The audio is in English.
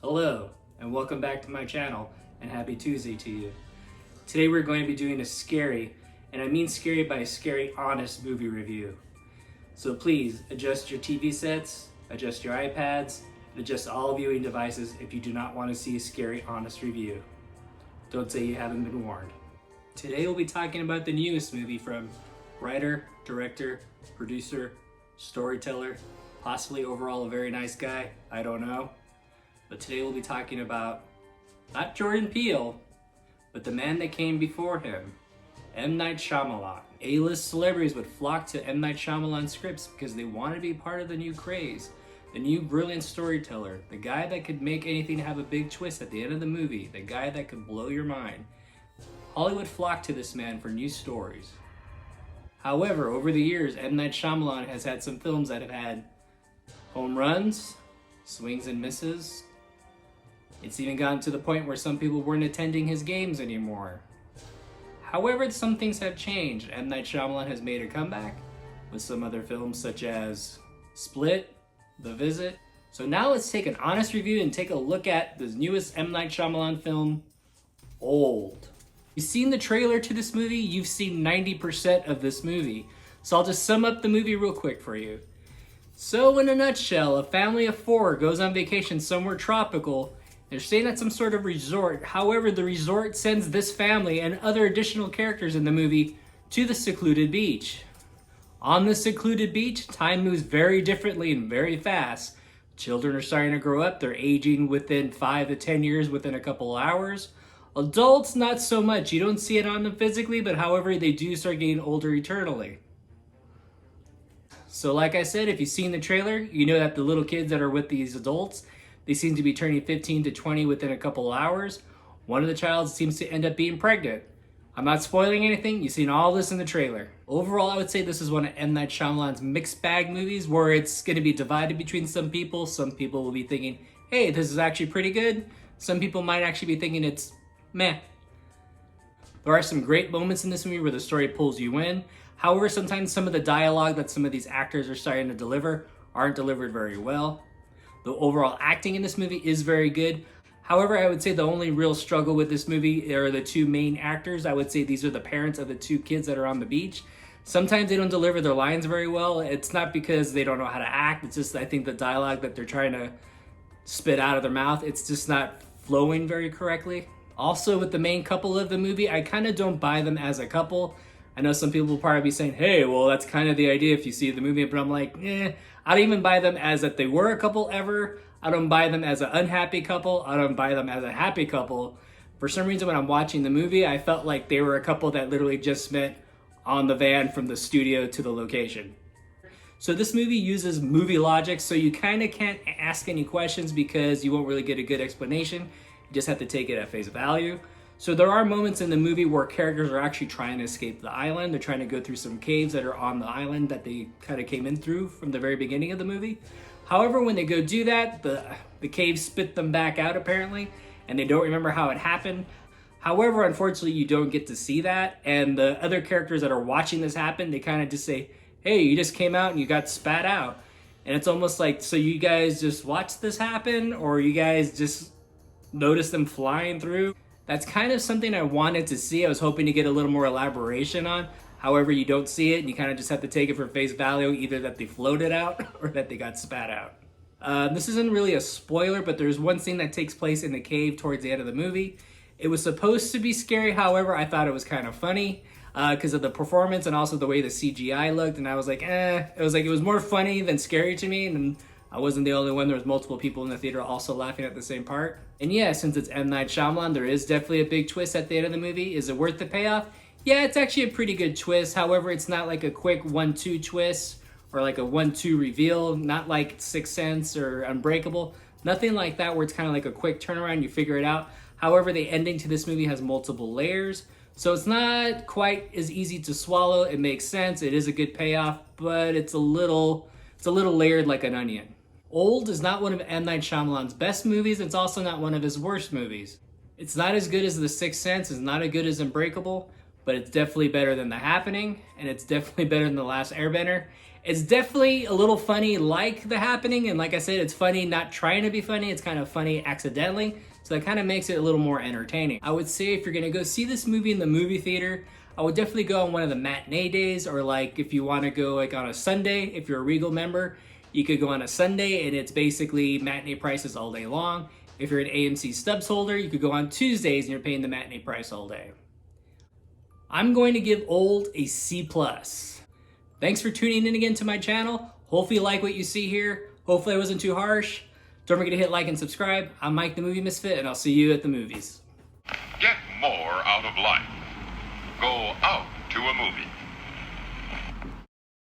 Hello, and welcome back to my channel, and happy Tuesday to you. Today we're going to be doing a scary, and I mean scary by scary honest movie review. So please adjust your TV sets, adjust your iPads, and adjust all viewing devices if you do not want to see a scary honest review. Don't say you haven't been warned. Today we'll be talking about the newest movie from writer, director, producer, storyteller, possibly overall a very nice guy, I don't know. But today we'll be talking about not Jordan Peele, but the man that came before him, M. Night Shyamalan. A-list celebrities would flock to M. Night Shyamalan scripts because they wanted to be part of the new craze, the new brilliant storyteller, the guy that could make anything have a big twist at the end of the movie, the guy that could blow your mind. Hollywood flocked to this man for new stories. However, over the years, M. Night Shyamalan has had some films that have had home runs, swings and misses. It's even gotten to the point where some people weren't attending his games anymore. However, some things have changed. M. Night Shyamalan has made a comeback with some other films such as Split, The Visit. So now let's take an honest review and take a look at the newest M. Night Shyamalan film, Old. You've seen the trailer to this movie, you've seen 90% of this movie. So I'll just sum up the movie real quick for you. So in a nutshell, a family of four goes on vacation somewhere tropical. They're staying at some sort of resort. However, the resort sends this family and other additional characters in the movie to the secluded beach. On the secluded beach, time moves very differently and very fast. Children are starting to grow up. They're aging within 5 to 10 years within a couple of hours. Adults, not so much. You don't see it on them physically, but however, they do start getting older eternally. So like I said, if you've seen the trailer, you know that the little kids that are with these adults, they seem to be turning 15 to 20 within a couple of hours. One of the child seems to end up being pregnant. I'm not spoiling anything. You've seen all this in the trailer. Overall, I would say this is one of M. Night Shyamalan's mixed bag movies where it's going to be divided between some people. Some people will be thinking, hey, this is actually pretty good. Some people might actually be thinking it's meh. There are some great moments in this movie where the story pulls you in. However, sometimes some of the dialogue that some of these actors are starting to deliver aren't delivered very well. The overall acting in this movie is very good. However, I would say the only real struggle with this movie are the two main actors. I would say these are the parents of the two kids that are on the beach. Sometimes they don't deliver their lines very well. It's not because they don't know how to act. It's just, I think the dialogue that they're trying to spit out of their mouth, it's just not flowing very correctly. Also, with the main couple of the movie, I kind of don't buy them as a couple. I know some people will probably be saying, hey, well, that's kind of the idea if you see the movie, but I'm like, I don't even buy them as that they were a couple ever. I don't buy them as an unhappy couple. I don't buy them as a happy couple. For some reason, when I'm watching the movie, I felt like they were a couple that literally just met on the van from the studio to the location. So this movie uses movie logic, so you kind of can't ask any questions because you won't really get a good explanation. You just have to take it at face value. So there are moments in the movie where characters are actually trying to escape the island. They're trying to go through some caves that are on the island that they kind of came in through from the very beginning of the movie. However, when they go do that, the caves spit them back out apparently, and they don't remember how it happened. However, unfortunately, you don't get to see that. And the other characters that are watching this happen, they kind of just say, hey, you just came out and you got spat out. And it's almost like, so you guys just watched this happen, or you guys just noticed them flying through? That's kind of something I wanted to see. I was hoping to get a little more elaboration on. However, you don't see it, and you kind of just have to take it for face value, either that they floated out or that they got spat out. This isn't really a spoiler, but there's one scene that takes place in the cave towards the end of the movie. It was supposed to be scary, however, I thought it was kind of funny because of the performance and also the way the CGI looked, and I was like, It was more funny than scary to me, and I wasn't the only one. There was multiple people in the theater also laughing at the same part. And yeah, since it's M. Night Shyamalan, there is definitely a big twist at the end of the movie. Is it worth the payoff? Yeah, it's actually a pretty good twist. However, it's not like a quick 1-2 twist or like a 1-2 reveal. Not like Sixth Sense or Unbreakable. Nothing like that where it's kind of like a quick turnaround, you figure it out. However, the ending to this movie has multiple layers. So it's not quite as easy to swallow. It makes sense. It is a good payoff, but it's a little layered like an onion. Old is not one of M. Night Shyamalan's best movies. It's also not one of his worst movies. It's not as good as The Sixth Sense. It's not as good as Unbreakable, but it's definitely better than The Happening, and it's definitely better than The Last Airbender. It's definitely a little funny like The Happening, and like I said, it's funny not trying to be funny, it's kind of funny accidentally, so that kind of makes it a little more entertaining. I would say if you're gonna go see this movie in the movie theater, I would definitely go on one of the matinee days, or like if you wanna go like on a Sunday, if you're a Regal member, you could go on a Sunday and it's basically matinee prices all day long. If you're an AMC Stubs holder, you could go on Tuesdays and you're paying the matinee price all day. I'm going to give Old a C+. Thanks for tuning in again to my channel. Hopefully you like what you see here. Hopefully I wasn't too harsh. Don't forget to hit like and subscribe. I'm Mike the Movie Misfit, and I'll see you at the movies. Get more out of life. Go out to a movie.